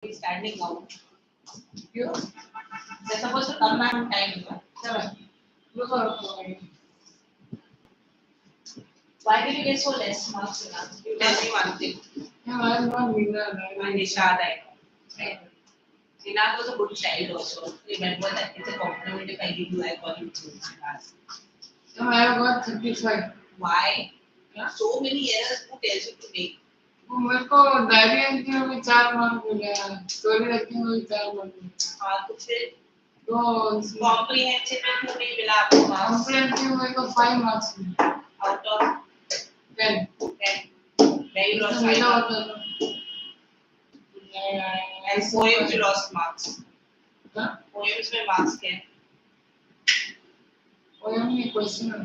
He's standing out. You? They're supposed to come back on time. Seven. Why did you get so less marks in that? You tell me one thing. Yeah, I'm not winner. Nishad, I know. Ninad was a good child also. Remember that it's a compliment if I give you, I call you good class. No, I have got 35. Why? Yeah? So many errors, who tells you to make? मेरे को diary entry में भी 4 mark मिले हैं, story writing में भी 4 mark मिले हैं। हाँ तो फिर तो कॉम्प्रिहेंसिव में क्यों नहीं मिला आपको मार्क्स? कॉम्प्रिहेंसिव में मेरे को 5 मार्क्स मिले। Out of 10. 10. Where you lost 5 marks? And poems you lost marks. हाँ? Poems में marks क्या है? पोएम में क्वेश्चन है।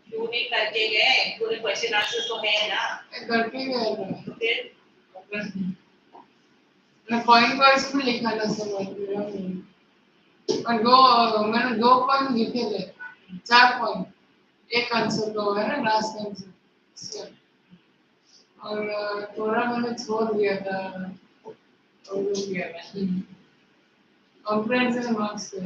क्यों नहीं करके गए? पूरे क्वेश्चन आंसर्स तो है ना? करके गए थे। फिर मैं पॉइंट वाइज भी लिखा था सब और मैंने 2 पॉइंट लिखे थे, 4 पॉइंट, एक आंसर तो है ना लास्ट आंसर, और थोड़ा मैंने छोड़ दिया था और रुक गया मैं। कॉम्प्रिहेंसिव मार्क्स थे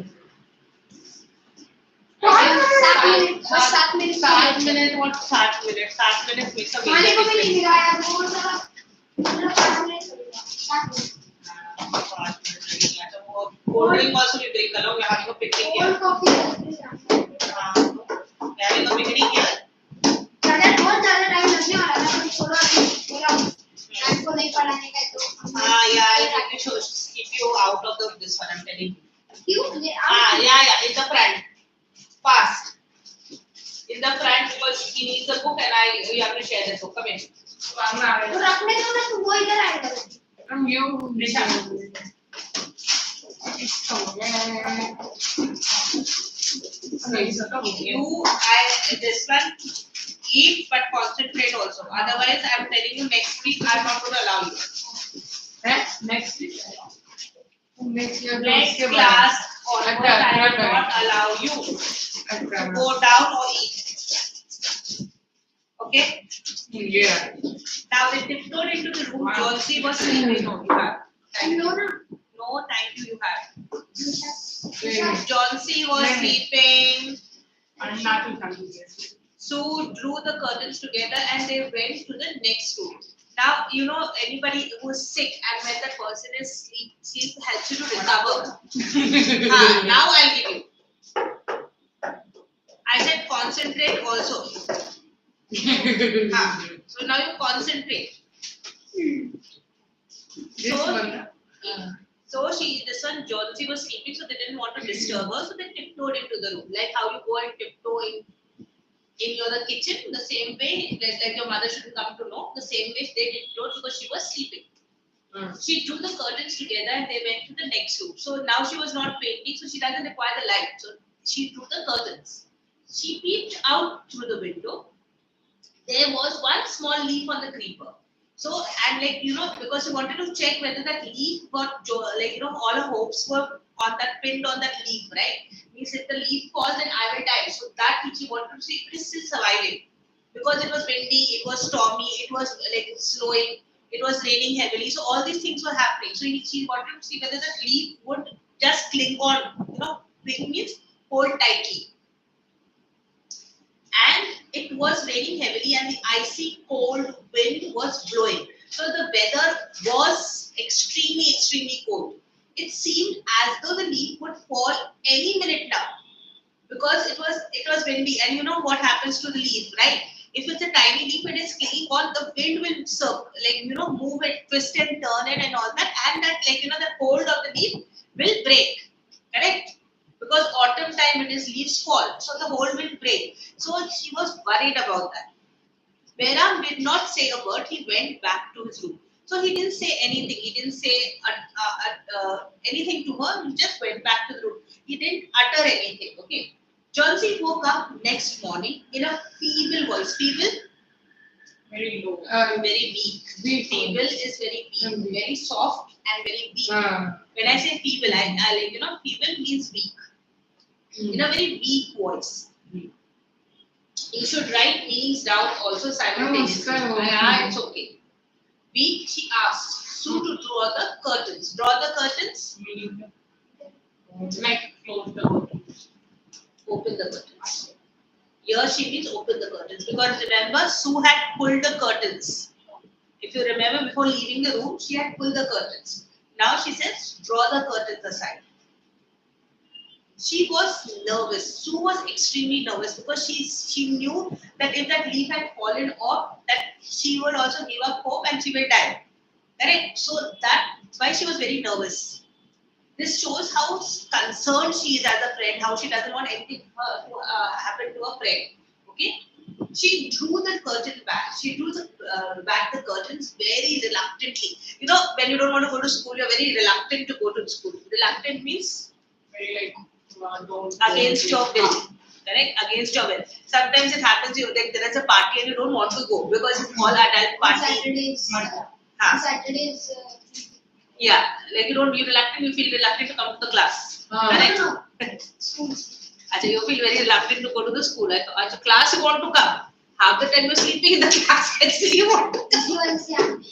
7 minute 7 minute what 7 minute 7 minute में सब खाने को भी नहीं मिला यार, बहुत सारा मतलब 5 मिनट लगेगा 7 minute. Cold drink also you drink alone, you're having a picnic here. Cold coffee having a picnic here. बहुत ज्यादा टाइम लगने वाला था, पर थोड़ा मेरा टाइम को नहीं पढ़ाने का तो Yeah, it should keep you out of this one, I'm telling you. क्यों? Yeah, in the front. Fast. In the front because he needs the book and you have to share the book. Come in. तो रखने दो ना, तो वो इधर आएगा। from you Nisha. You and this one eat but concentrate also. Otherwise, I'm telling you next week I'm not going to allow you. next week Next class onwards I will not allow you to go down or eat. Okay? Yeah. Now they tiptoed into the room. Jonesy was sleeping. No, you have. No, thank you. You have. Jonesy was sleeping. Sue drew the curtains together and they went to the next room. Now, you know, anybody who is sick and when the person is sleep helps you to recover. Now I'll give you. I said concentrate also. So now you concentrate. So this one, Jonesy was sleeping, so they didn't want to disturb her, so they tiptoed into the room. Like how you go and tiptoe in the kitchen, the same way, like your mother shouldn't come to know, the same way they tiptoed because she was sleeping. She drew the curtains together and they went to the next room. So now she was not painting, so she doesn't require the light. So she drew the curtains. She peeped out through the window. There was one small leaf on the creeper. So, and like, you know, because she wanted to check whether that leaf got, like, you know, all her hopes were on that, pinned on that leaf, right? Means if the leaf falls, then I will die. So that she wanted to see if it is still surviving. Because it was windy, it was stormy, it was like snowing, it was raining heavily. So all these things were happening. So she wanted to see whether that leaf would just cling on, you know, cling means hold tightly. And it was raining heavily and the icy cold wind was blowing. So the weather was extremely cold. It seemed as though the leaf would fall any minute now because it was windy. And you know what happens to the leaf, right? If it's a tiny leaf, it is clinging on, the wind will like, you know, move it, twist and turn it and all that, and that, like, you know, the hold of the leaf will break. Correct? Because autumn time it is leaves fall, so the hold will break. So she was worried about that. Behram did not say a word. He went back to his room. So he didn't say anything. He didn't say anything to her. He just went back to the room. He didn't utter anything. Okay. Jonesy woke up next morning in a feeble voice. Feeble? Very low. Very weak. Feeble is very weak. Very soft and very weak. When I say feeble, I like, you know, feeble means weak. In a very weak voice. You should write meanings down also simultaneously. It's okay. Weak, she asked. Sue to draw the curtains. Draw the curtains. Meaning like close the curtains. Open the curtains. Here she means open the curtains because remember Sue had pulled the curtains. If you remember before leaving the room, she had pulled the curtains. Now she says draw the curtains aside. She was nervous. Sue was extremely nervous because she knew that if that leaf had fallen off, that she would also give up hope and she will die. Correct? So that's why she was very nervous. This shows how concerned she is as a friend, how she doesn't want anything to happen to a friend. Okay? She drew the curtain back. She drew back the curtains very reluctantly. You know, when you don't want to go to school, you're very reluctant to go to school. Reluctant means Very like don't against your will. Correct? Against your will. Sometimes it happens like there is a party and you don't want to go because it's all adult party. Saturdays. Yeah, like you're reluctant, you feel reluctant to come to the class. Correct? Achha, you feel very reluctant to go to the school. Achha, class you want to come. Half the time you're sleeping in the class and still you want to come.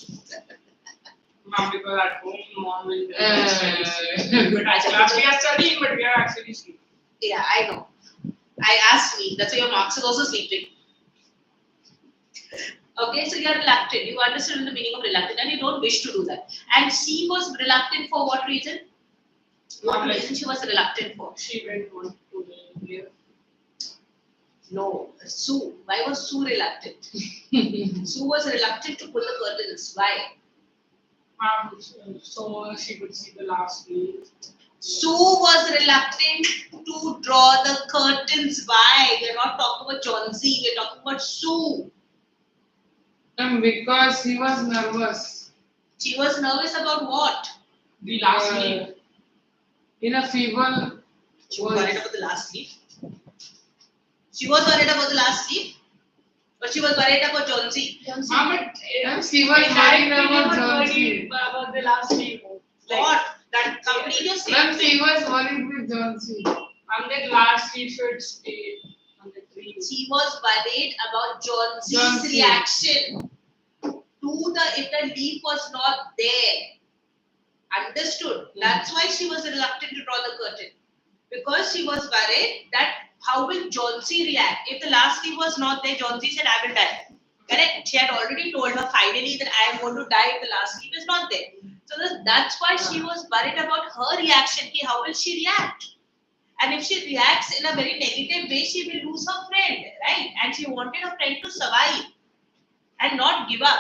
Mom, because at home, mom will but at class we are studying, but we are actually sleeping. Yeah, I know. I asked me. That's why your marks is also sleeping. Okay, so you are reluctant. You understood the meaning of reluctant and you don't wish to do that. And she was reluctant for what reason? What reason she was reluctant for? She went on to live. No, Sue. Why was Sue reluctant? Sue was reluctant to pull the curtains. Why? So she could see the last leaf. Sue was reluctant to draw the curtains. Why? We're not talking about Johnsy. We're talking about Sue. And because he was nervous. She was nervous about what? The last leaf. In a feeble. She was worried about the last leaf. She was worried about the last leaf. But she was worried about Johnsy. But she was worried about Johnsy. About the last leaf. What? That complete your statement. She was worried with Johnsy. And that last leaf should stay on the tree. She was worried about Johnsy's reaction to if the leaf was not there. Understood? That's why she was reluctant to draw the curtain. Because she was worried that how will Johnsy react? If the last leaf was not there, Johnsy said, I will die. Correct? She had already told her finally that I am going to die if the last leaf is not there. So that's why she was worried about her reaction. How will she react? And if she reacts in a very negative way, she will lose her friend, right? And she wanted her friend to survive and not give up.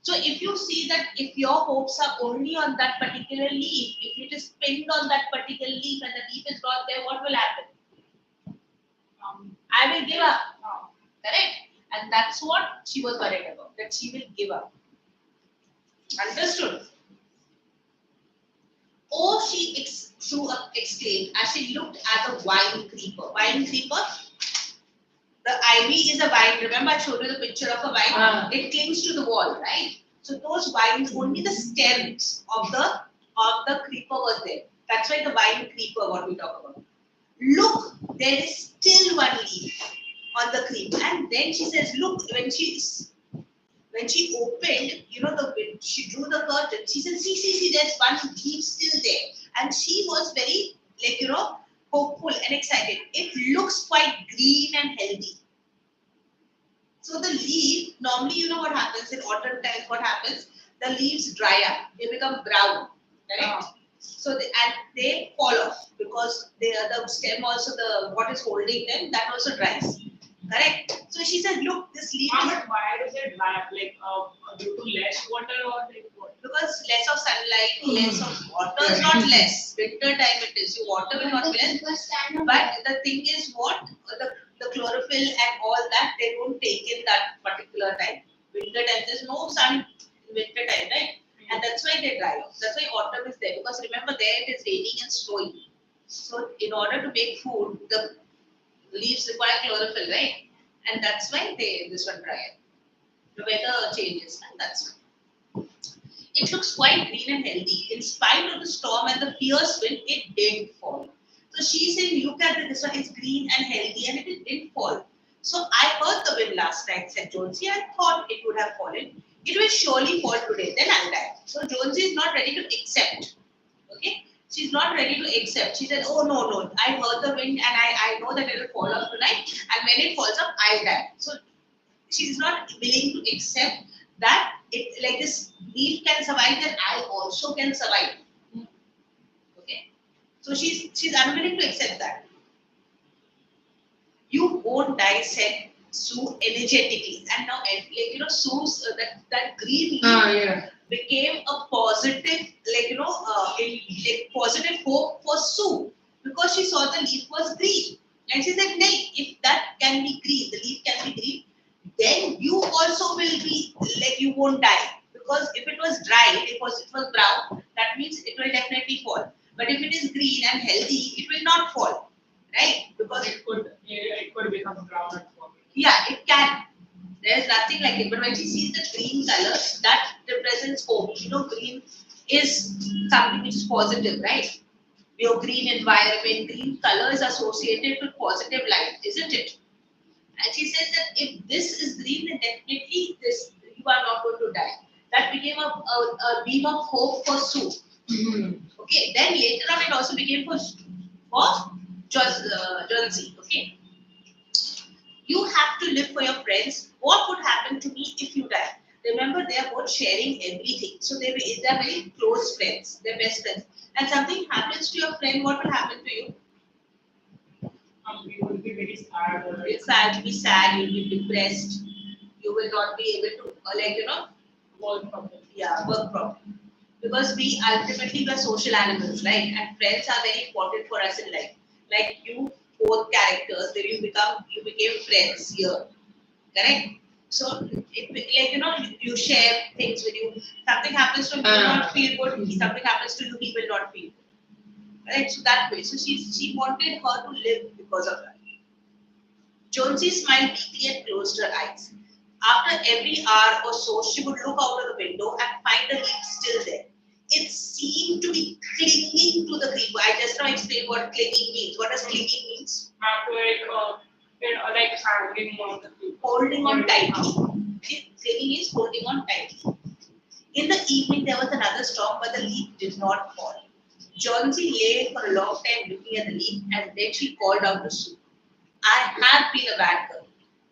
So if you see that if your hopes are only on that particular leaf, if it is pinned on that particular leaf and the leaf is not there, what will happen? I will give up. Correct? And that's what she was worried about, that she will give up. Understood? Oh, she exclaimed as she looked at the vine creeper. Vine creeper? The ivy is a vine. Remember I showed you the picture of a vine? It clings to the wall, right? So those vines, only the stems of the creeper was there. That's why the vine creeper, what we talk about. Look, there is still one leaf on the creeper. And then she says, look, when she opened, she drew the curtain. She said, see, there's one leaf still there. And she was very, hopeful and excited. It looks quite green and healthy. So the leaf, normally, you know what happens in autumn times, what happens? The leaves dry up. They become brown. Correct? So they fall off because the stem also, what is holding them, that also dries. Correct? So she said, look, this leaf is... But why does it dry up? Like due to less water or like what? Because less of sunlight, less of water is not less. Winter time it is. Your water will not be less. But the thing is what? The chlorophyll and all that, they don't take in that particular time. Winter time, there's no sun in winter time, right? And that's why they dry off. That's why autumn is there. Because remember, there it is raining and snowing. So in order to make food, the leaves require chlorophyll, right? And that's why this one dry up. The weather changes, and that's why. It looks quite green and healthy. In spite of the storm and the fierce wind, it didn't fall. So she's saying, look at this one, it's green and healthy, and it didn't fall. So I heard the wind last night, said Jonesy. I thought it would have fallen. it will surely fall today, then I'll die. So Jonesy is not ready to accept. Okay? She's not ready to accept. She said, oh no, I heard the wind and I know that it will fall off tonight, and when it falls off, I'll die. So she's not willing to accept that it like this leaf can survive, then I also can survive. Okay? So she's unwilling to accept that. You won't die, said Sue energetically. And now, Sue's that green leaf became a positive, positive hope for Sue, because she saw the leaf was green. And she said, "Nay, if that can be green, the leaf can be green, then you also will be you won't die. Because if it was dry, it was brown, that means it will definitely fall. But if it is green and healthy, it will not fall." Right? Because it could become brown and fall. Yeah, it can. There is nothing like it. But when she sees the green color, that represents hope. Green is something which is positive, right? Your green environment, green color is associated with positive light, isn't it? And she says that if this is green, then definitely you are not going to die. That became a beam of hope for Sue. Okay. Then later on, it also became for Johnsy. Okay. You have to live for your friends. What would happen to me if you die? Remember, they are both sharing everything. So they're very close friends. They're best friends. And something happens to your friend, what will happen to you? You will be very sad. You'll be sad. You'll be depressed. You will not be able to, work properly. Yeah, work properly. Because we ultimately are social animals, right? And friends are very important for us in life. Like you, both characters, then you became friends here, correct? So, you share things with you. Something happens to him, he will not feel good. Something happens to you, he will not feel good. Right? So that way. So she wanted her to live because of that. Jonesy smiled weakly and closed her eyes. After every hour or so, she would look out of the window and find the leaf still there. It seemed to be clinging to the leaf. I just now explained what clinging means. What does clinging means? Like hanging on the leaf. Holding on tightly. Clinging is holding on tightly. In the evening, there was another storm, but the leaf did not fall. Johnsy lay for a long time looking at the leaf, and then she called out to Sue. I have been a bad girl.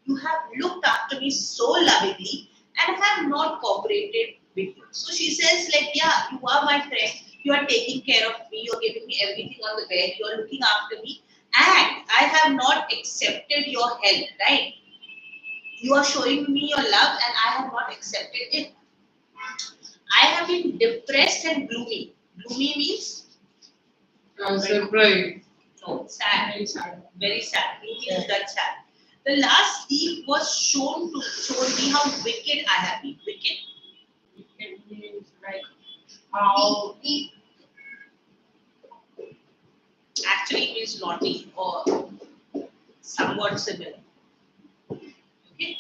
You have looked after me so lovingly and have not cooperated with you. So she says, yeah, you are my friend. You are taking care of me. You are giving me everything on the bed. You are looking after me. And I have not accepted your help, right? You are showing me your love and I have not accepted it. I have been depressed and gloomy. Gloomy means? Surprised. No, sad. Very sad. Very sad. Gloomy is that sad. The last leaf was shown me how wicked I have been. Wicked? It means like how. Actually, it means naughty or somewhat similar. Okay?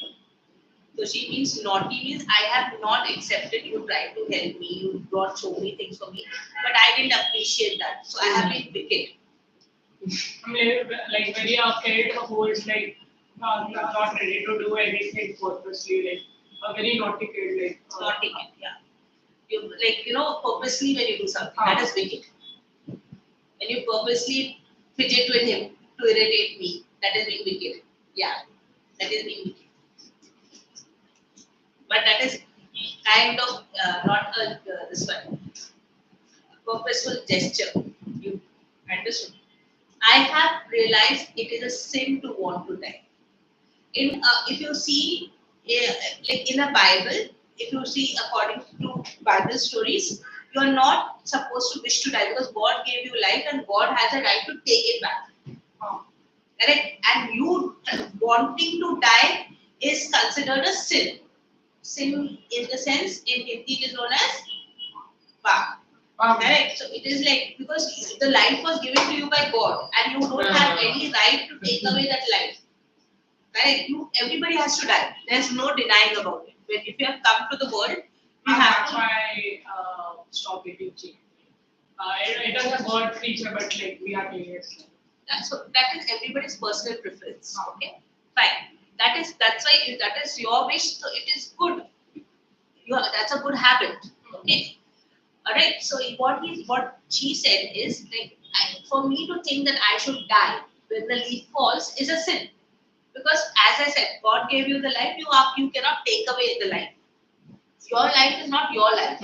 So she means naughty means I have not accepted you tried to help me, you brought so many things for me, but I didn't appreciate that. So I have been wicked. I mean, like very a kid who is like not ready to do anything purposely, like a very naughty kid, like Naughty kid, yeah. You purposely when you do something, that is wicked. When you purposely fidget with him to irritate me, that is being wicked. Yeah, that is being wicked. But that is kind of not this one purposeful gesture. You understood? I have realized it is a sin to want to die. If you see, like in a Bible, if you see according to Bible stories, you are not supposed to wish to die because God gave you life and God has a right to take it back. Correct? And you wanting to die is considered a sin. Sin in the sense in Hindi it is known as Pap. Correct. So it is like because the life was given to you by God and you don't have any right to take away that life. Correct. Everybody has to die. There's no denying about it. But if you have come to the world, you have that's to. why stop eating chicken. It is a God creature, but like we are doing it. That is everybody's personal preference. Okay, fine. That's why that is your wish. So it is good. That's a good habit. Okay. Alright. So what she said is like for me to think that I should die when the leaf falls is a sin. Because as I said, God gave you the life, you cannot take away the life. Your life is not your life.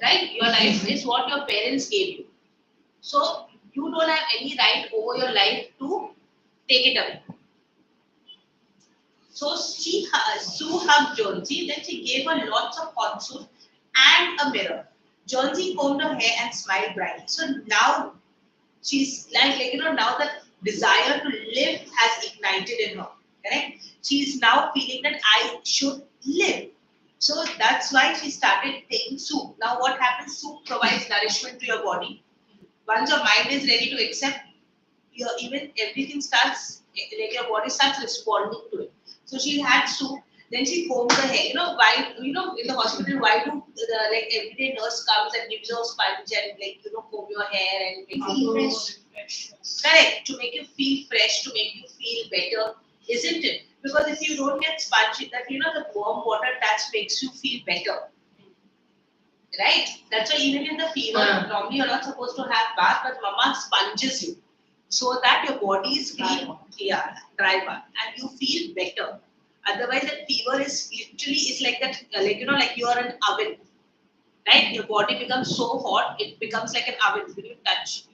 Right? Your life is what your parents gave you. So you don't have any right over your life to take it away. So Sue hugged Jonesy, then she gave her lots of hot soup and a mirror. Jonesy combed her hair and smiled brightly. So now she's now the desire to live has ignited in her. Correct? She's now feeling that I should live. So that's why she started taking soup. Now what happens? Soup provides nourishment to your body. Once your mind is ready to accept, even everything starts like your body starts responding to it. So she had soup, then she combed her hair. Why in the hospital why do the like everyday nurse comes and gives you a sponge and comb your hair and make you feel fresh. Correct, to make you feel fresh, to make you feel better, isn't it? Because if you don't get sponge, that the warm water touch makes you feel better. Right? That's why even in the fever, normally you're not supposed to have bath, but mama sponges you so that your body is clean, dry bath, and you feel better. Otherwise, that fever is literally is like that, like you are an oven, right? Your body becomes so hot, it becomes like an oven. When you touch,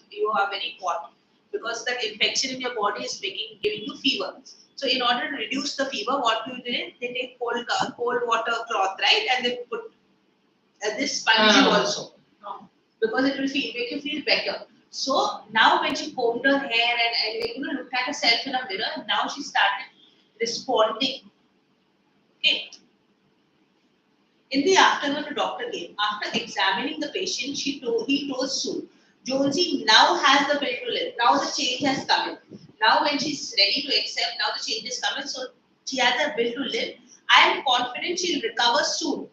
you are very hot because that infection in your body is giving you fever. So, in order to reduce the fever, what you do? They take cold water cloth, right, and they put this spongy also because it will make you feel better. So now when she combed her hair and looked at herself in a mirror, now she started responding. Okay. In the afternoon, the doctor came. After examining the patient, he told Sue, Jonesy now has the will to live. Now the change has come in. Now when she's ready to accept, now the change is coming. So she has a will to live. I am confident she'll recover soon.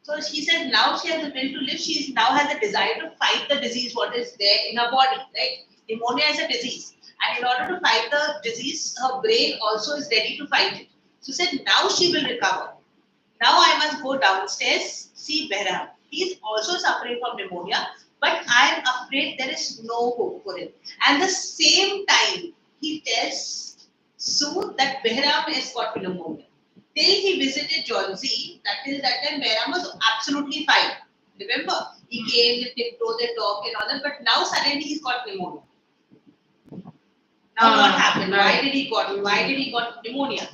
So she said now she has the will to live. She now has a desire to fight the disease what is there in her body. Right? Pneumonia is a disease. And in order to fight the disease, her brain also is ready to fight it. So she said now she will recover. Now I must go downstairs, see Behram. He is also suffering from pneumonia, but I am afraid there is no hope for him. And the same time, he tells Sue that Behram has got pneumonia. Till he visited Johnsy, till that time Behram was absolutely fine. Remember, he came, they tiptoed, they talked and all that, but now suddenly he's got pneumonia. Now what happened? Why did he got pneumonia?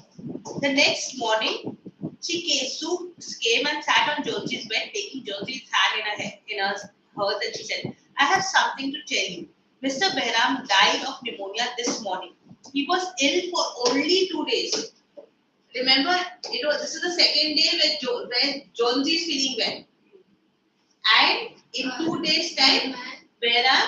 The next morning, Sue came and sat on Jonesy's bed, taking Jonesy's hand in hers, and she said, I have something to tell you. Mr. Behram died of pneumonia this morning. He was ill for only 2 days. Remember, this is the second day where Jonesy is feeling well. And in 2 days' time, Behram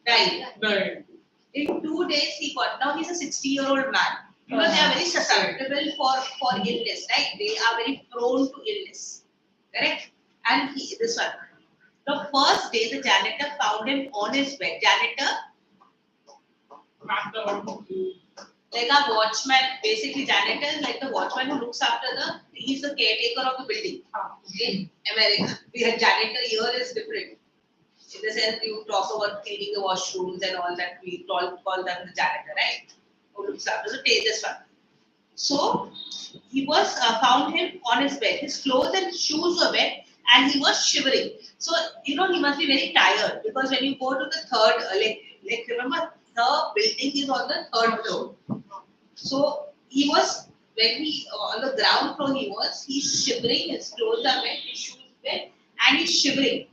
died. In 2 days, now he's a 60-year-old man. They are very susceptible for illness, right? They are very prone to illness. Correct? And this one. The first day, the janitor found him on his bed. Janitor? Like a watchman. Basically, janitor is like the watchman who looks after he's the caretaker of the building. In America. Janitor here is different. In the sense, you talk about cleaning the washrooms and all that. We call them the janitor, right? Who looks after. So take this one. So he was found him on his bed. His clothes and shoes were wet, and he was shivering. So he must be very tired because when you go to the third, remember the building is on the third floor. So he was on the ground floor. He's shivering. His clothes are wet. His shoes wet, and he's shivering.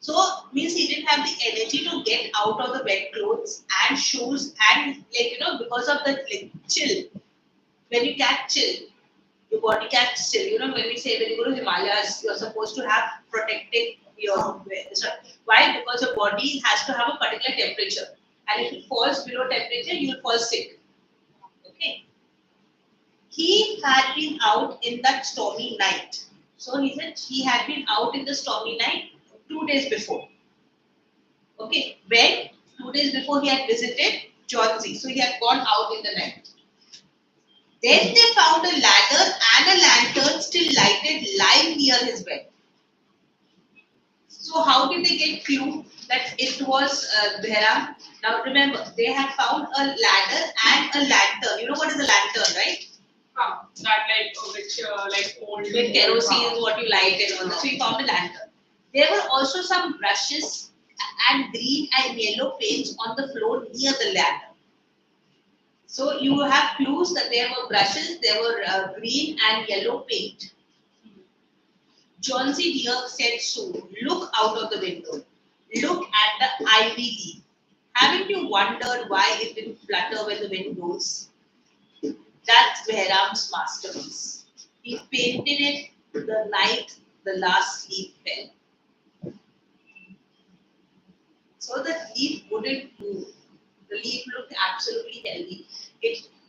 So means he didn't have the energy to get out of the wet clothes and shoes and because of the chill. When you catch chill, your body catches chill. When we say when you go to Himalayas, you're supposed to have protective why? Because your body has to have a particular temperature. And if it falls below temperature, you will fall sick. Okay. He had been out in that stormy night. So he said he had been out in the stormy night 2 days before. Okay, when 2 days before he had visited Johnsy, so he had gone out in the night. Then they found a ladder and a lantern still lighted lying near his bed. So how did they get clue that it was Behram? Now remember, they had found a ladder and a lantern. You know what is a lantern, right? That which old. With kerosene is what you light and all that. So we found a lantern. There were also some brushes and green and yellow paints on the floor near the ladder. So you have clues that there were brushes, there were green and yellow paint. John C. Deere said so. Look out of the window. Look at the ivy leaf. Haven't you wondered why it didn't flutter when the wind blows? That's Behram's masterpiece. He painted it the night the last leaf fell. So the leaf wouldn't move. The leaf looked absolutely healthy.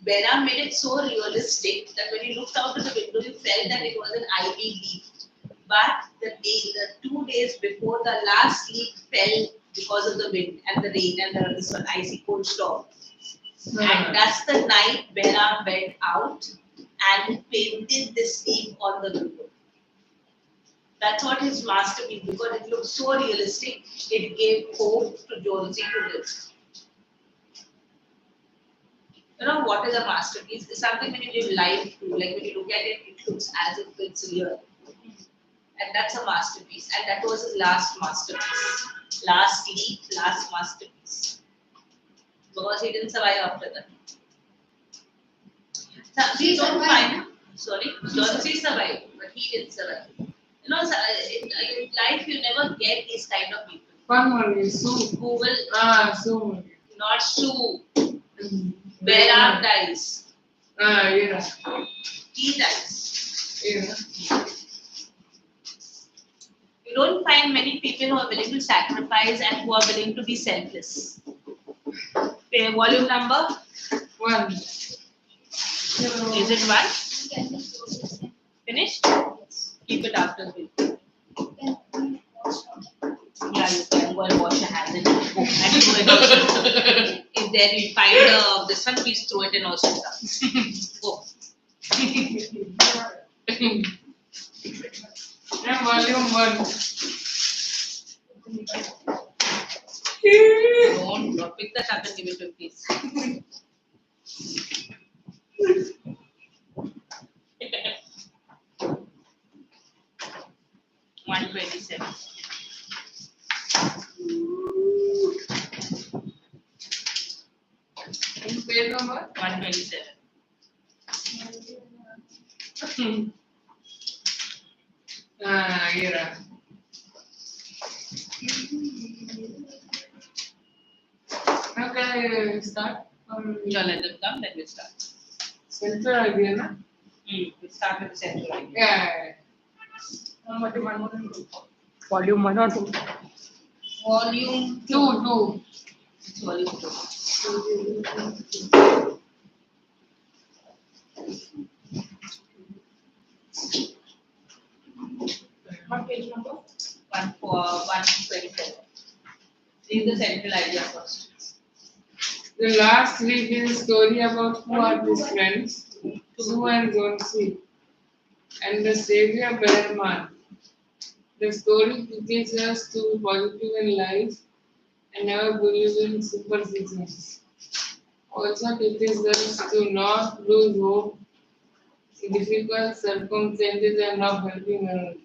Behram made it so realistic that when you looked out of the window, you felt that it was an ivy leaf. But the 2 days before, the last leaf fell because of the wind and the rain and this one icy cold storm. And that's the night Behram went out and painted this leaf on the window. That's what his masterpiece, because it looked so realistic, it gave hope to Jonesy to live. You know what is a masterpiece? It's something when you give life to, like when you look at it, it looks as if it's real. And that's a masterpiece. And that was his last masterpiece. Last leaf, last masterpiece. Because he didn't survive after that. Some don't find, sorry, Jonesy survived, but he didn't survive. You know, in life you never get these kind of people. One more, Sue. Who will Sue. not sue. Behram dies. Yeah. He dies. Yeah. You don't find many people who are willing to sacrifice and who are willing to be selfless. Okay, volume number? 1. Is it 1? Finished? Keep it after the video. Yeah, you can go and wash your hands and go and throw it also. If there you find this one, please throw it in also. Go. And volume 1. Don't pick that up and give it to him, please. 127. Page number? 127. Yeah. Okay, start. Yeah, let them come, then we start. Central idea, na? We start with the central idea. Yeah. Volume 1 or 2? Volume 2. It's volume 2. What page number? 127. Read the central idea first. The last week is a story about who are these friends, Sue and Jonesy, and the savior Bearman. The story teaches us to be positive in life and never believe in superstitions. Also teaches us to not lose hope in difficult circumstances and not helping others.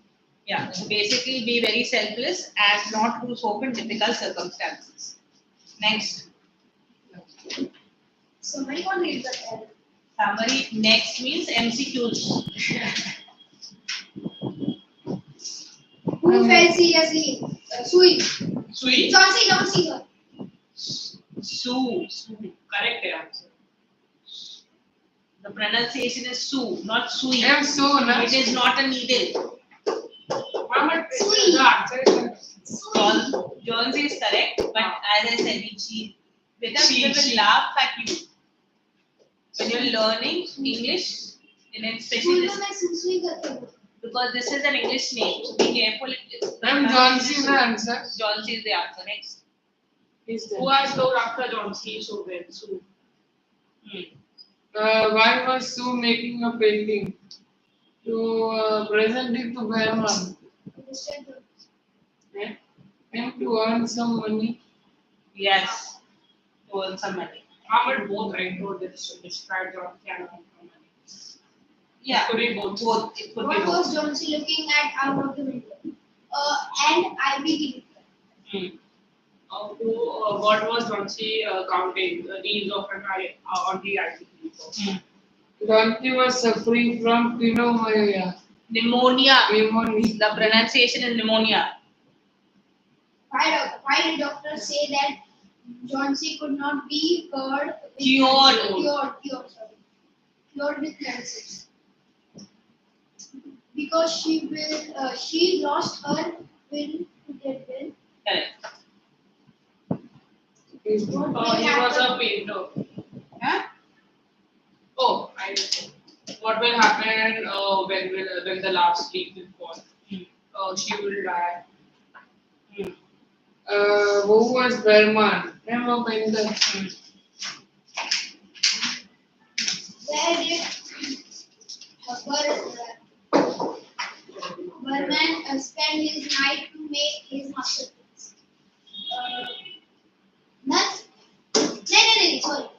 Yeah, so basically be very selfless and not lose hope in difficult circumstances. Next. Somebody can't read the head. Summary next means MCQs. Who fell seriously? Sui. Sui. Chauncey, don't see her. Sue. Correct answer. The pronunciation is Sue, not Sui. I am so na. It is not a needle. Sui. Jones is correct, but as I said, people will laugh at you when you're learning English, and especially this, because this is an English name. So be careful. I am Jonesy the answer. Jones is the answer. Next. Is there? Who has told after John C. So well. So Why was Sue making a painting? To present it to Berman. Eh? And to earn some money. Yes. To earn some money. But both, right? Both described or can earn some money. Yeah. It could be both. Both. It could be What both. was John C. looking at out of the window? And I be giving. What was Johnsy counting? The leaves of an eye on the article. Donkey was suffering from pneumonia. Pneumonia. Pneumonia. The pronunciation is pneumonia. Why did doctors say that John C. could not be cured? Cured. Cured with cancers. Because she lost her will to get well. Correct. He was a painter. Huh? Oh, I know. What will happen when the last leaf will fall? She will die. Who was Berman? I'm a painter. Where did Berman spend his night to make his masterpiece? Not. No, sorry.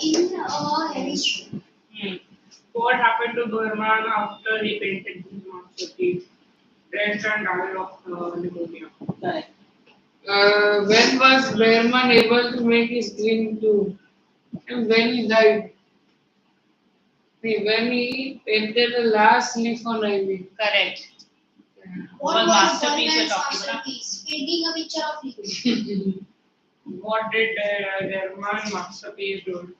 In a heavy storm. What happened to Burman after he painted his masterpiece? Drenched and died of pneumonia. Correct. When was Berman able to make his dream too? And when he died? When he painted the last leaf on ivy. Correct. What Well, was masterpiece Berman's you're talking about. masterpiece? Painting a picture of leaves. What did Burman masterpiece do?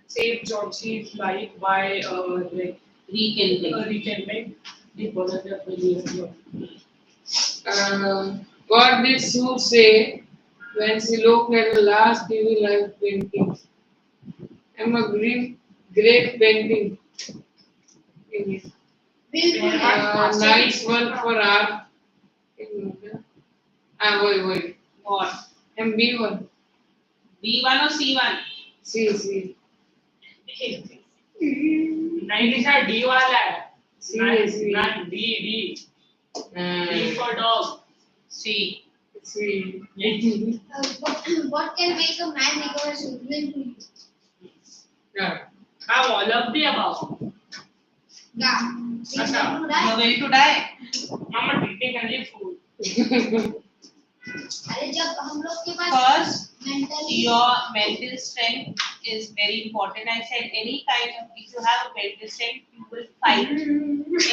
Save Johnson's life by rekindling the positive belief. What did Sue say when she looked at the last TV live painting? I'm a great painting. Nice one for art. Wait. What? I'm B1. B1 or C1? C. 90 D वाला है. C. D. D for dog. C. What can make a man recover children to you? I'm all of the above. Yeah. Asha. You're ready to die? I'm eating only food. अरे जब हम लोग के पास First, mentally your mental strength is very important. I said any kind of, if you have a mental strength, you will fight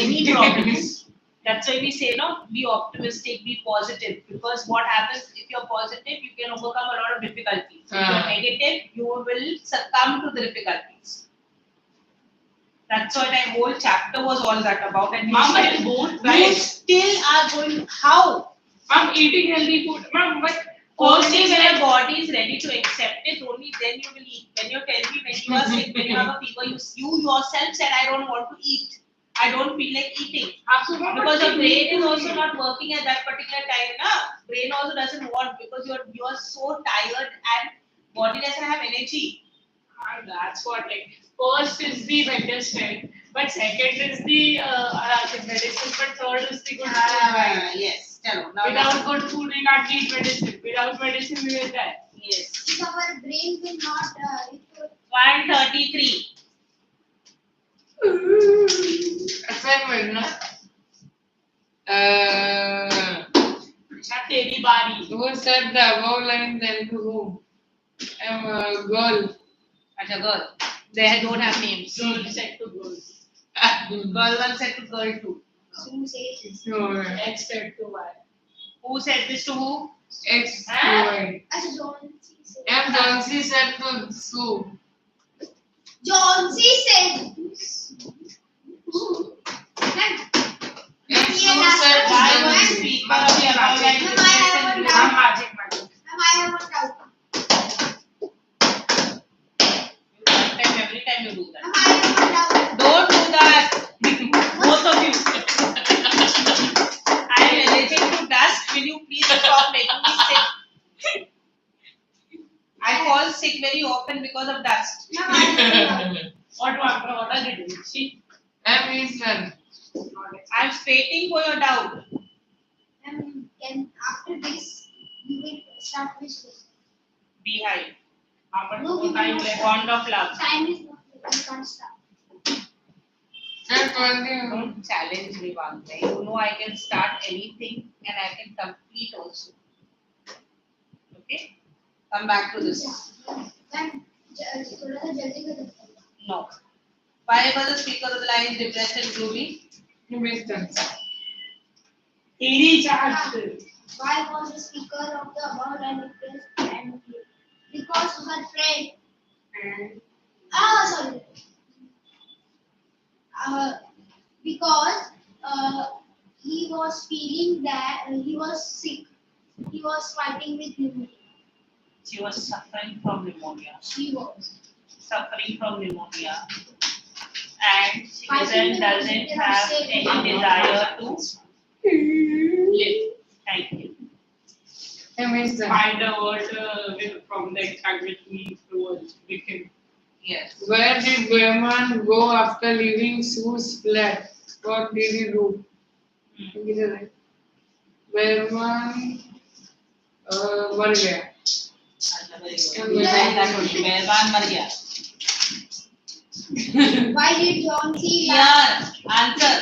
any problems. That's why we say, no, be optimistic, be positive. Because what happens if you're positive, you can overcome a lot of difficulties. If you're negative, you will succumb to the difficulties. That's what my whole chapter was all that about. And you still are going, how? I'm eating healthy food. Mom, but Only when your body is ready to accept it, only then you will eat. When you tell me when you are sick, when you have a fever, you yourself said, I don't want to eat. I don't feel like eating. Because your brain is also not working at that particular time. Na? Brain also doesn't want because you are so tired and body doesn't have energy. And that's what first is the mental strength, but second is the medicine, but third is the good food. Yes. Chalo, now Without good food, we can't eat medicine. Without medicine, we will die. Yes. if our brain will not 133. Assignment, na? Teri bari. Who said the above line then to whom? I'm a girl. Acha, girl. They don't have names. Girl said to girl. Girl 1 said to girl 2. soon say No, X said to Y. Who said this to who? X to Y. as John C. M. Johnson said to Sue. John C. said M. Sue said to Why Johnson. was speaker of the above line Ma'am, I have one discussed doubt. Magic. I have one doubt. every time you do that. Ma'am, I have one doubt. Don't do that. Both of you. I am allergic to dust. Will you please stop making me sick? I fall sick getting very often because of dust. Ma'am, I What are they doing? See, M is done. I'm waiting for your doubt. can after this we will start with this. Beehive. but No, no we will time not left. start. Fond of love. Time is not. We can't start. And 20. Don't challenge me, Bangla. You know I can start anything and I can complete also. Okay? Come back to this. Then थोड़ा सा जल्दी कर दो. No. Why was the speaker of the line depressed and gloomy? M is done. Theory charge. Why was the speaker of the above line depressed and because her friend And sorry because he was feeling that he was sick, he was fighting with pneumonia. She was suffering from pneumonia. She was Suffering from pneumonia. And she Fighting doesn't pneumonia, have say any pneumonia. desire to live. Thank you. M is done. find a word from the exact which means towards become. Yes. Where did Behrman go after leaving Sue's flat? What did he do? Behrman मर गया. मेहरबान मर गया. Why did John C. Here, answer.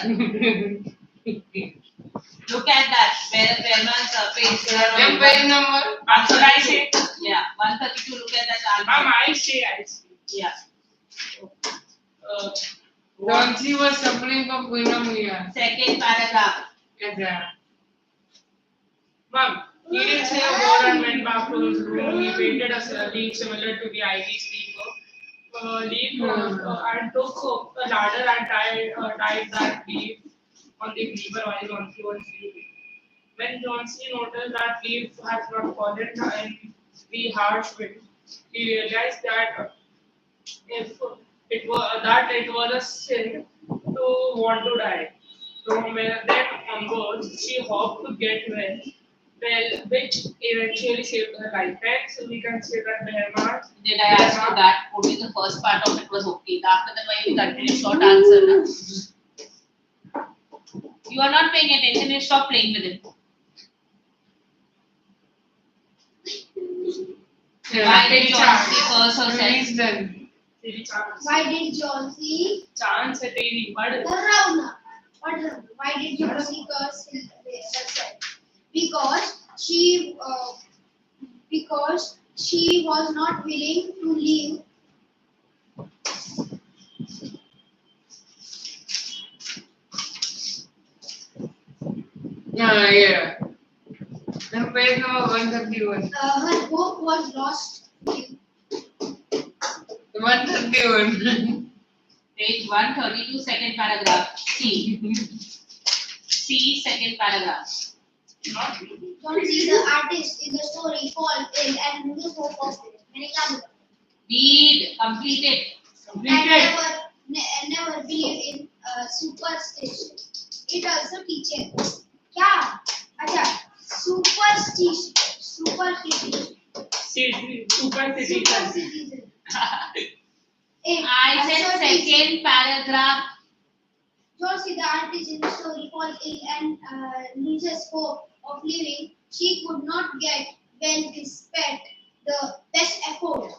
Look at that. Behrman's page. M page number. That's what I say. Yeah, 132. Look at that Ma'am, answer. I say. Yeah. John C. was suffering from pneumonia. Second paragraph. Yeah. Ma'am, he didn't say a word and went back to his room. He painted a leaf similar to the ivy speaker. Leaf and took a ladder and tied that leaf on the lever while John C. was sleeping. When John C. noticed that leaf has not fallen in the harsh wind, he realized that if it was a sin to want to die. From then onwards, she hoped to get well, which eventually saved her life. Hence, we can say that Behrman. Did I ask you that? Only the first part of it was okay. After that, why you continue short answer? Na? You are not paying attention. You stop playing with it. Why did John C. curse M herself? is done. Why did John C. Chance है तेरी बड़ Why did John C. curse herself? Because she was not willing to leave. Yeah. M page number 131. Her hope was lost. 131. Page 132, second paragraph. C. C, second paragraph. not really. John C. the artist in the story falls ill and loses hope of it. मैंने क्या बोला? Read. Complete it. And never believe in superstition. It also teaches. क्या? अच्छा. Superstition. Superstition. I said second paragraph. John C. the artist in the story falls ill and loses hope of living. She could not get well despite the best effort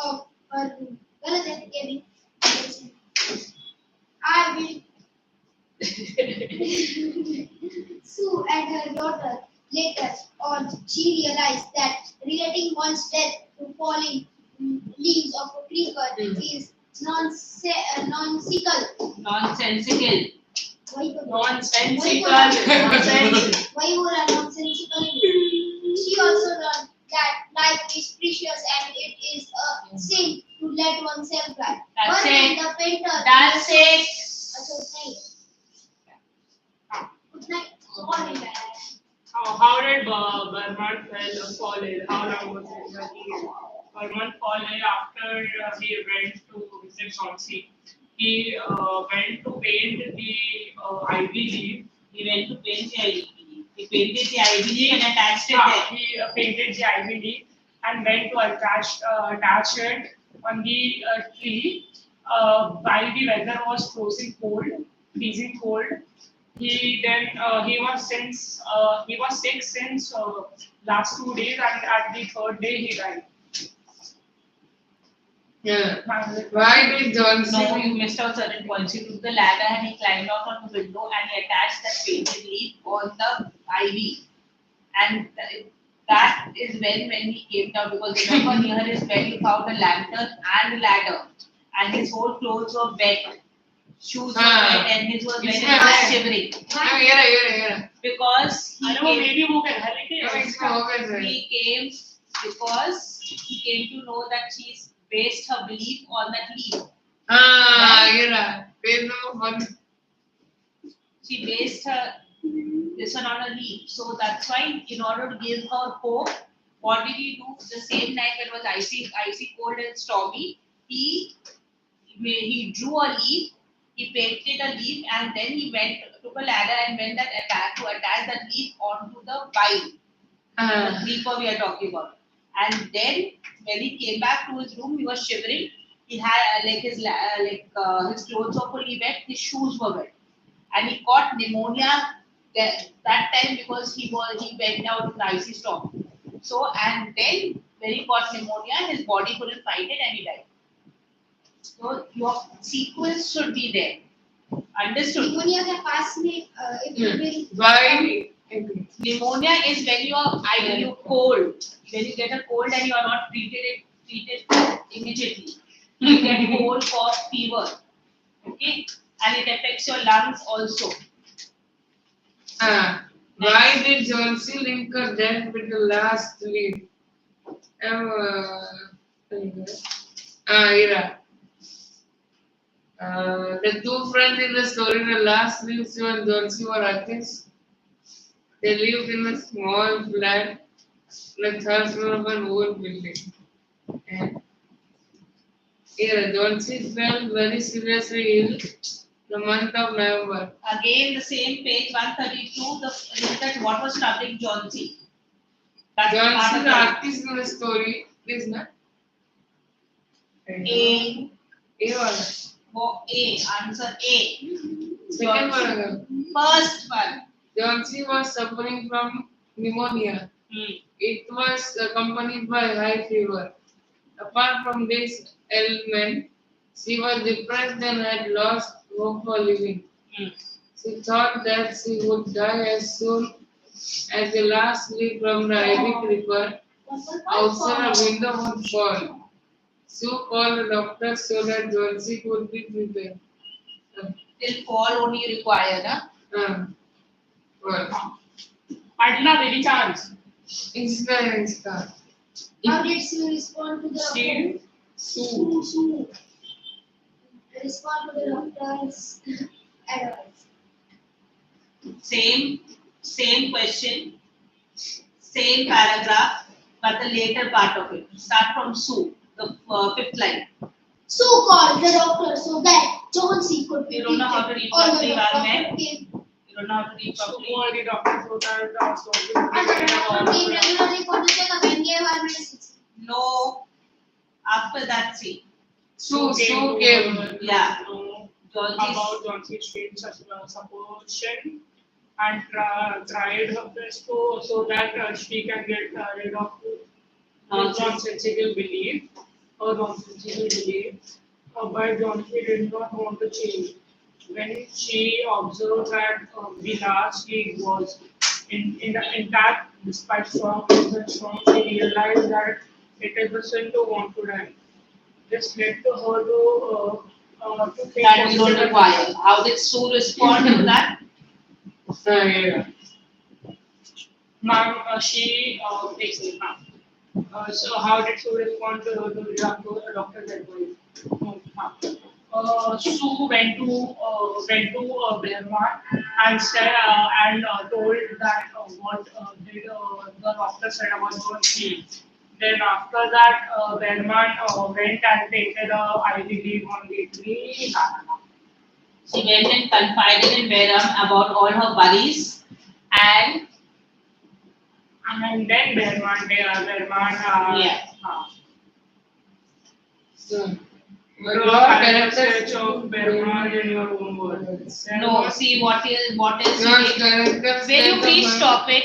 of her relative giving. I will Sue and her daughter later on she realized that relating one's death to falling leaves of a creeper is nonsensical. Nonsensical. Nonsensical. Why would I nonsensical? She also learned that life is precious and it is a sin to let oneself die. That's But it. the painter. That's it. Good night. All in bed. How did Berman fall ill? How long was it that Berman fall ill after he went to visit Chauncey? He went to paint the ivy leaf. He went to paint the ivy leaf. He painted the ivy leaf and attached it Yeah, there. he painted the ivy leaf and went to attach it on the tree. While the weather was freezing cold, he was sick since last 2 days, and at the third day he died. Yeah. Why did Johnson? No, you missed out certain points. He took the ladder and he climbed out on the window and he attached that painted leaf on the ivy. And that is when he came down, because remember near his bed he found a lantern and a ladder, and his whole clothes were wet, shoes were wet, and his was wet and he was shivering because he came because he came to know that she's based her belief on that leaf. She based her this one on a leaf. So that's why, in order to give her hope, what did he do? The same night when it was icy cold and stormy, he drew a leaf, he painted a leaf, and then he took a ladder and went to attach that leaf onto the vine, the creeper we are talking about. And then when he came back to his room, he was shivering. He had his clothes were fully wet, his shoes were wet, and he caught pneumonia that time because he went out in the icy storm. So, and then when he got pneumonia, his body couldn't fight it and he died. So your sequence should be there. Understood? Pneumonia के पास में if you will. Why? Pneumonia is when you cold. When you get a cold and you are not treated immediately. You get cold, cough, fever. Okay? And it affects your lungs also. Why did Johnson link her death with the last leaf? The two friends in the story, the last leaves when Johnson were artists. They lived in a small flat, like third floor of an old building. And Johnson fell very seriously ill the month of November. Again, the same page 132. Look at what was troubling Johnsy. Johnson, the artist in the story, is not. A. Answer A. Second one. First one. Johnson was suffering from pneumonia. It was accompanied by high fever. Apart from this ailment, she was depressed and had lost hope for living. She thought that she would die as soon as the last leaf from the ivy creeper outside a window would fall. Sue called the doctor so that Johnson could be prepared. Till fall only required, huh? Well. Adla very chance. Insta. How did Sue respond to the Sue. Respond to the doctor's advice? Same question, same paragraph, but the later part of it. Start from Sue, the fifth line. Sue called the doctor so that Jonesy could be You don't know how to read All properly, the doctor Varman. came. You don't know how to read properly. The doctor wrote out And the doctor came regularly for the checkup and gave her medicines. No, after that, see. Sue came. Yeah. About Johnson's strange supposition and tried her best so that she can get rid of nonsensical belief or nonsensical belief. But Johnson did not want to change. When she observed that the last week was intact despite strong strong, she realized that it is a sin to want to die. This led to her to think That we don't require. How did Sue respond to that? Ma'am, she takes it now. So how did Sue respond to the doctor's advice? Sue went to Berman and said and told that what did the doctor said about Johnson. Then after that, Berman went and painted a ivy leaf on the tree. She went and confided in Behram about all her worries, and And then Berman, Yeah. So, Draw a character sketch of Berman in your own words. No, see what is your character Will you please stop it?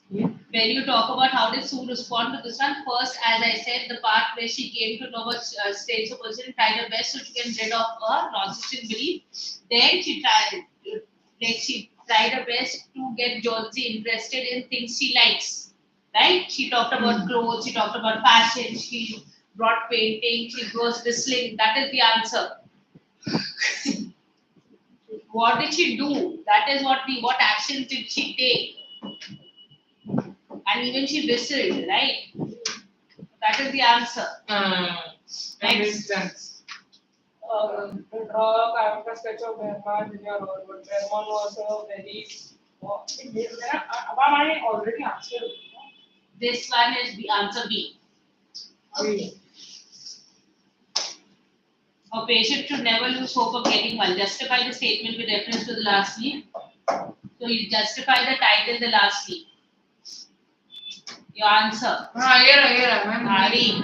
When you talk about how did Sue respond to this one, first, as I said, the part where she came to know what states of person tried her best so she can rid of a non-existent belief. Then she tried her best to get Jonesy interested in things she likes. Right? She talked about clothes, she talked about fashion, she brought painting, she was whistling. That is the answer. What did she do? That is what actions did she take? And even she whistled, right? That is the answer. that makes sense. Draw a character sketch of Berman in your own words. Berman was a very. I already answered. This one is the answer B. Okay. A patient should never lose hope of getting well. Justify the statement with reference to the last leaf. So you justify the title, the last leaf. Your answer. Hari.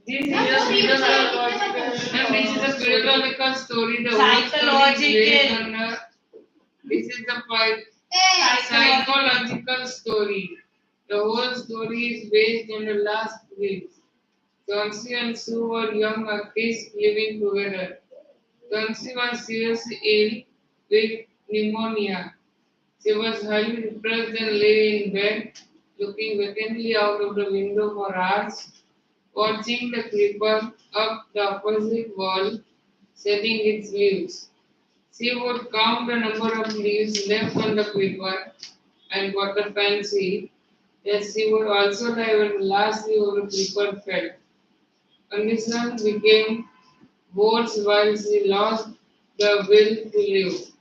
This is No, a Psychological story. The Psychological. whole story is based on this is the point. Psychological story. The whole story is based on the last week. Chauncey and Sue were young artists living together. Chauncey was seriously ill with pneumonia. She was highly depressed and lay in bed, looking vacantly out of the window for hours, watching the creeper up the opposite wall, shedding its leaves. She would count the number of leaves left on the creeper and got the fancy that she would also die when the last leaf of the creeper fell. Condition became worse while she lost the will to live.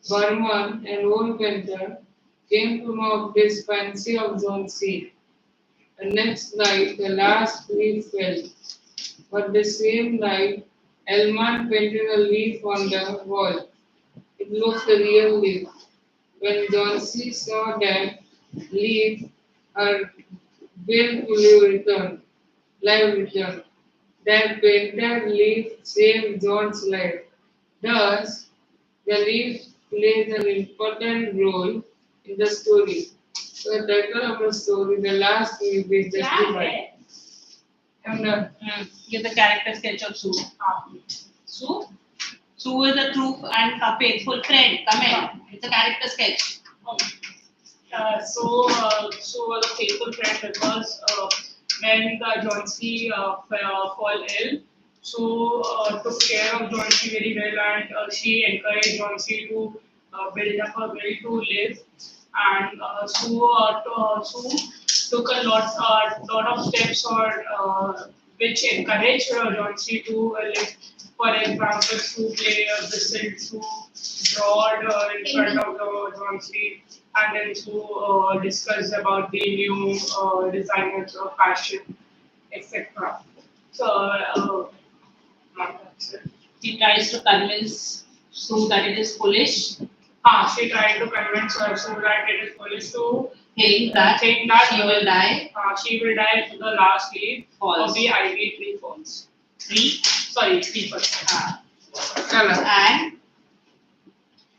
Berman, an old painter, came to know of this fancy of Jonesy. The next night, the last leaf fell, but the same night, Elman painted a leaf on the wall. It looked a real leaf. When Jonesy saw that leaf, her will to life returned. That painted leaf saved John's life. Thus, the leaf plays an important role in the story. So, the title of the story, the last leaf is justified. I'm done. Give the character sketch of Sue. Sue? Sue is a true and a faithful friend. Come in. It's a character sketch. So was a faithful friend because when Johnsy fall ill, took care of Johnsy very well and she encouraged Johnsy to build up a will to live. And Sue took a lot of steps which encouraged Johnsy to live. For example, Sue play a whistle, Sue drawed in front of the Johnsy, and then to discuss about the new designers of fashion, etc. So, that's it. He tries to convince Sue that it is foolish, She tried to convince her so that it is foolish to saying that think that she will die. She will die if the last leaf Falls. of the ivy tree falls. Three. Three first. And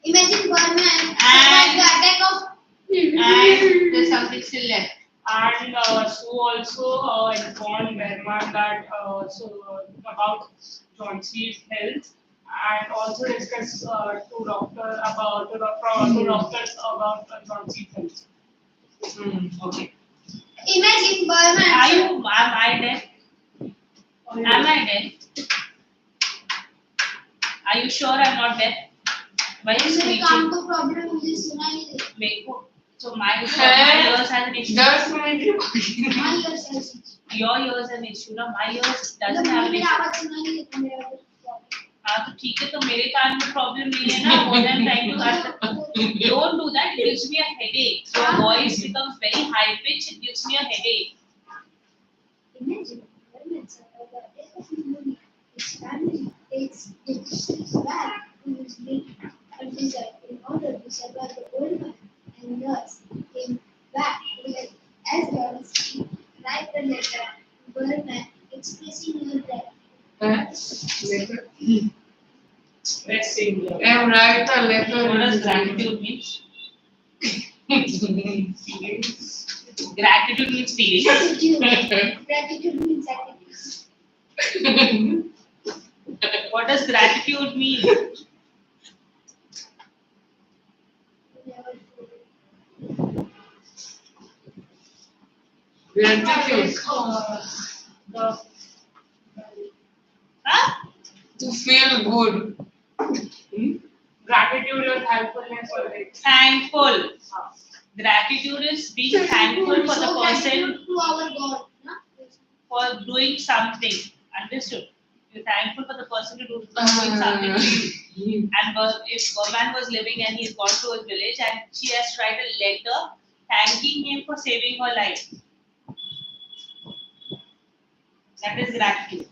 Imagine Berman survived the attack of. and there's something still left. And Sue also informed Berman that about Johnson's health, and also discussed to doctors about Johnson's health. Okay. Imagine Berman. Am I dead? Am I dead? Are you sure I'm not dead? Why is मेरे it काम को problem मुझे सुना ही नहीं मेरे को so my ears has an issue. 10 minute My ears has Your ears have an issue. No, my ears doesn't have an मेरी issue. आवाज सुना नहीं देता मेरा हाँ तो ठीक है तो मेरे कान में प्रॉब्लम नहीं है ना. What I'm trying to ask. Don't do that. It gives me a headache. Your voice becomes very high pitch. It gives me a headache. Imagine Berman survived the attack of pneumonia. His family takes it back to Letter. Let's sing. I'm right. The letter. What does gratitude means? Gratitude means feeling. Gratitude. Gratitude means attitude. What does gratitude mean? Gratitude. The Huh? To feel good. gratitude or thankfulness or like Thankful. Gratitude is being thankful for the Show person gratitude to our God. No? for doing something. Understood? You're thankful for the person to doing something to you. And if a man was living and he's gone to his village and she has write a letter thanking him for saving her life. That is gratitude.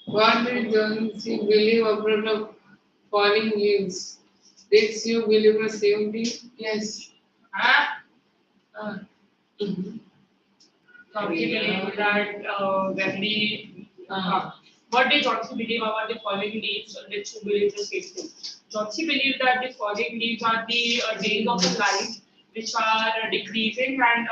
What did Jonesy believe about the falling leaves? Did you believe the same thing? Yes. huh? Mhm. Chauncey believed that when the what did Chauncey believe about the falling leaves? Did you believe the same thing? Chauncey believed that the falling leaves are the days of the life which are decreasing, and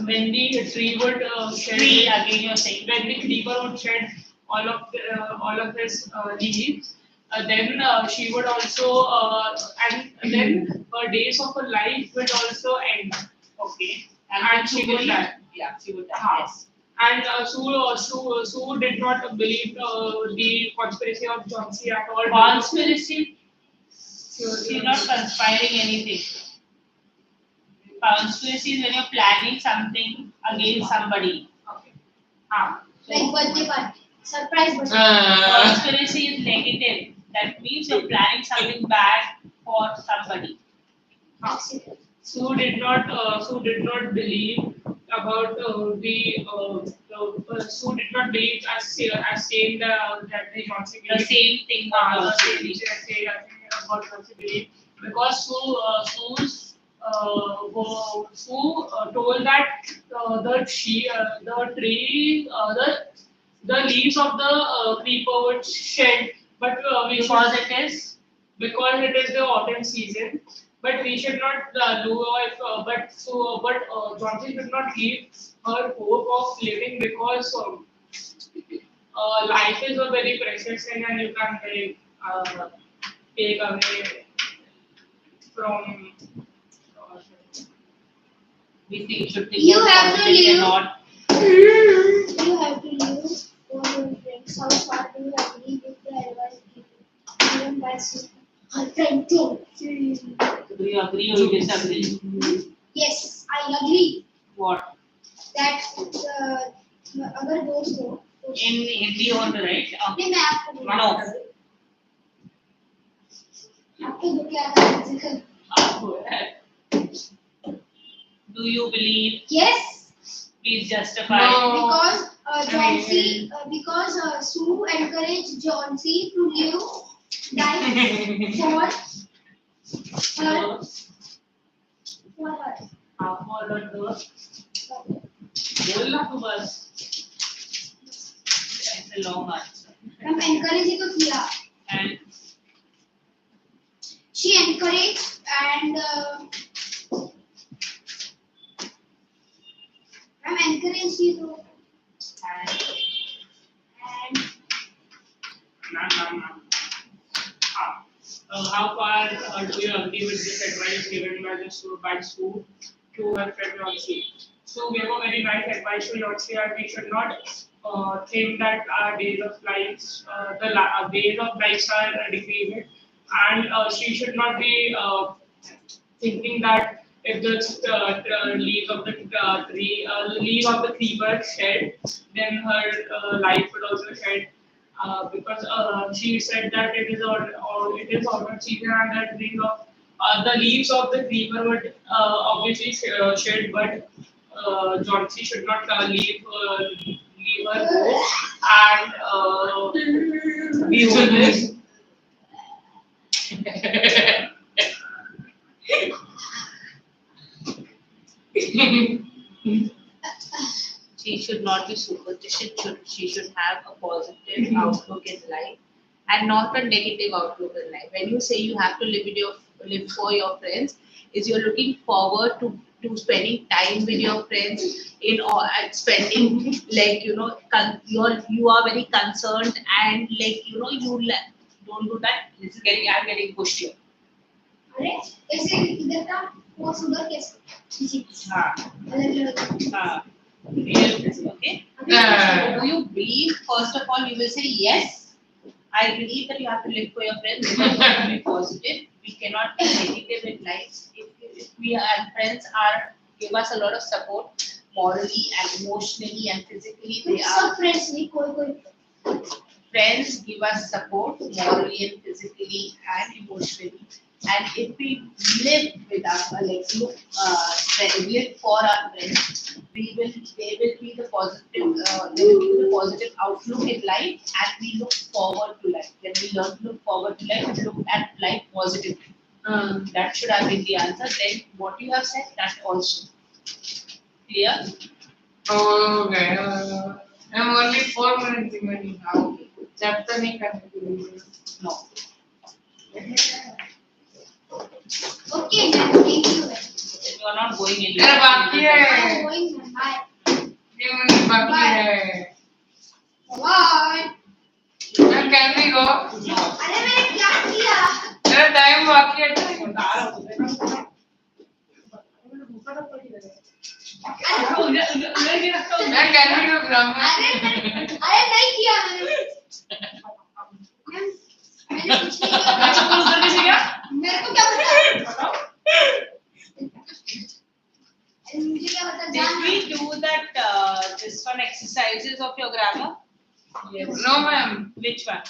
when the tree would shed, Tree again you're saying. when the creeper would shed all of his leaves, then she would also and then her days of her life would also end. Okay. And she will die. Yeah, she would die. Yes. And Sue did not believe the conspiracy of Chauncey at all. Conspiracy. She's not conspiring anything. Conspiracy is when you're planning something against somebody. Okay. Like birthday party. Surprise birthday. Conspiracy is negative. That means you're planning something bad for somebody. Accident. Sue did not believe about Sue did not believe as saying that the Chauncey The believed. same thing The about same say about Chauncey believed, because Sue told that the tree the leaves of the creeper would shed, but we should, because it is the autumn season, but we should not do if Chauncey should not leave her hope of living, because life is a very precious thing and you can't very take away from. we think should think You more have to positively and live. not You have to live for your friends. How far do you agree with the advice given by her friend too? do you agree or you disagree? Yes, I agree What? that अगर दोस्त हो तो In Hindi only, right? नहीं मैं आपको No. आपको जो क्या था Do you believe? yes Please justify. No. because Sue encouraged Johnsy to live life for her Half more than the बोलना तो बस. It's a long answer. हम encourage को किया And she encouraged and I'm encouraged you to and How far do you agree with this advice given by the Sue to her friend Chauncey? So gave a very nice advice to Chauncey, and we should not think that our days of lives, days of lives are decreasing, and she should not be thinking that if the leaves of the tree, leaves of the creeper shed, then her life would also shed. Because she said that it is autumn season, and the leaves of the creeper would obviously shed, but Chauncey should not leave her go and be homeless. she should not be superstition. She should have a positive outlook in life and not a negative outlook in life. When you say you have to live for your friends, is you're looking forward to spending time with your friends in or and spending like you are very concerned and don't do that. This is getting I'm getting pushed here. अरे ऐसे इधर का वो sugar कैसे हाँ. Okay. Do you believe, first of all, you will say yes. I believe that you have to live for your friends. You have to be positive. We cannot be negative in life. If we and friends are give us a lot of support, morally and emotionally and physically. They are सब friends नहीं कोई friends give us support morally and physically and emotionally. And if we live with our live for our friends, they will be the positive outlook in life, and we look forward to life. When we learn to look forward to life, we look at life positively. That should have been the answer. Then what you have said, that also. Clear? Okay. I'm only 4 minutes remaining now. Chapter नहीं करने के लिए. No. Okay thank you You are not going मेरा anywhere. बाकी है. I'm going bye 3 minutes बाकी है. Bye Can we go? अरे मैंने क्या किया मेरा टाइम बाकी है. मैं can we go grammar? अरे नहीं किया मैंने कुछ नहीं किया मेरे को क्या पता मुझे क्या पता Did we do that this one exercises of your grammar? No, ma'am. Which one?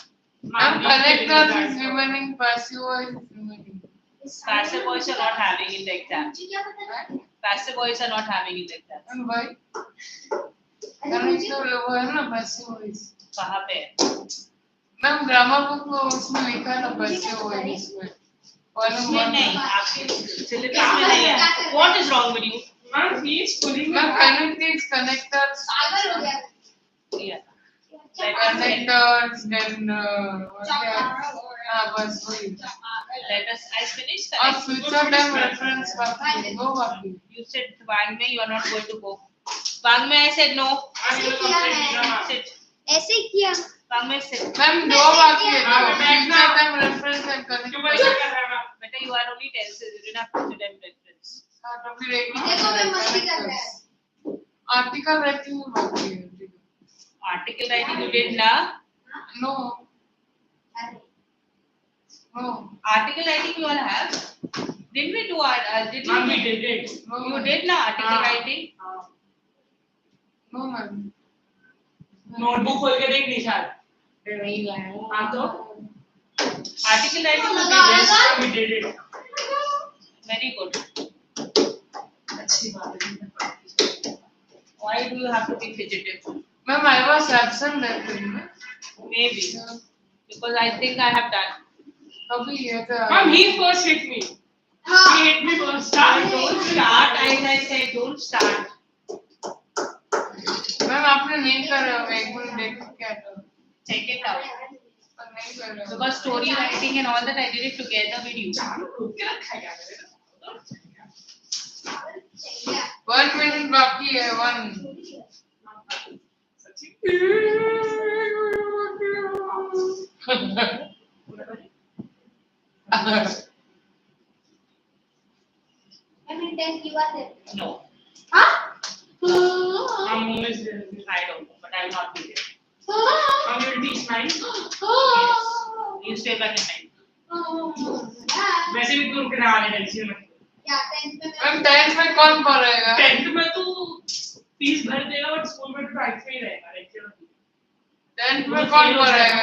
Ma'am, connectors is remaining, passive voice is remaining. Passive voice are not having in the exam. मुझे क्या पता Passive voice are not having in the exam. And why? अरे मुझे Connector वो है ना passive voice. कहाँ पे है? मैम ग्रामर बुक में उसमें लिखा है ना passive voice में. इसमें नहीं, आपके syllabus में नहीं है. What is wrong with you? Ma'am, he's pulling me ma'am back. connectors, connectors, पागल हो गया Yeah. connectors, then what else? बस वही. Let us. I finished. और future time reference बाकी है, वो बाकी है. You said Wangme, you are not going to go. Wangme, I said no. ऐसे किया है Sit. ऐसे किया Wangme, sit. मैम दो बाकी है. future time reference and क्यों बच्चा connectors. कर रहा है? Better you are only tenses. You didn't have future time reference. हाँ तो फिर एक ही देखो मैं मस्ती कर रहा है आर्टिकल राइटिंग में बाकी है. Article writing you did na. No, अरे no, Article writing you all have. Didn't we do did Ma'am, we? we did it. no. You did na article writing. No, ma'am. Notebook खोल के देख निशान. नहीं लाया. हाँ तो Article writing you yes, did. ma'am, we did it. Very good. अच्छी बात है. Why do you have to be fidgetive? Ma'am, I was absent that day. Maybe because I think I have done. अभी ये तो. Ma'am, he first hit me. He hit me first. Start. Don't start. As I said, don't start. Ma'am आपने नहीं करा. एक minute देखो क्या था. Check it out. पर नहीं करा. Because story writing and all that I did it together with you. रुक के रखा क्या करेगा? 1 minute बाकी है. 1. I mean 10 you are there No, हाँ I'm always there. I don't know, but I will not be there. Ma'am, you will teach mine. You stay back in mind. वैसे भी तू रुक रहा है टेंशन मत. क्या 10th में मैम 10th में कौन पढ़ेगा? 10th में तू फीस भर देगा बट स्कूल में तो टाइप में ही रहेगा लेक्चर. 10th में कौन पढ़ेगा?